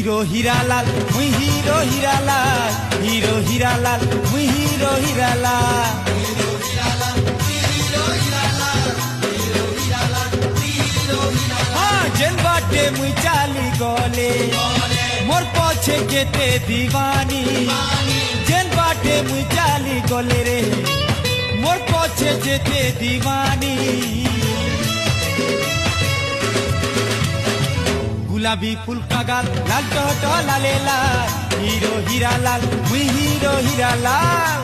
Hero Hiralal মুই hero Hiralal, hero Hiralal মুই hero Hiralal. যেন বাটে মুই চালি গলে মোর পছে যেতে দিবানি, যেন বাটে মুই চালি গলে রে মোর পছে যেতে দিবানি। गुलाबी फूल का गाल लाल टोटो लाले लाल, हिरो हीरा लाल मुई हिरो हीरा लाल।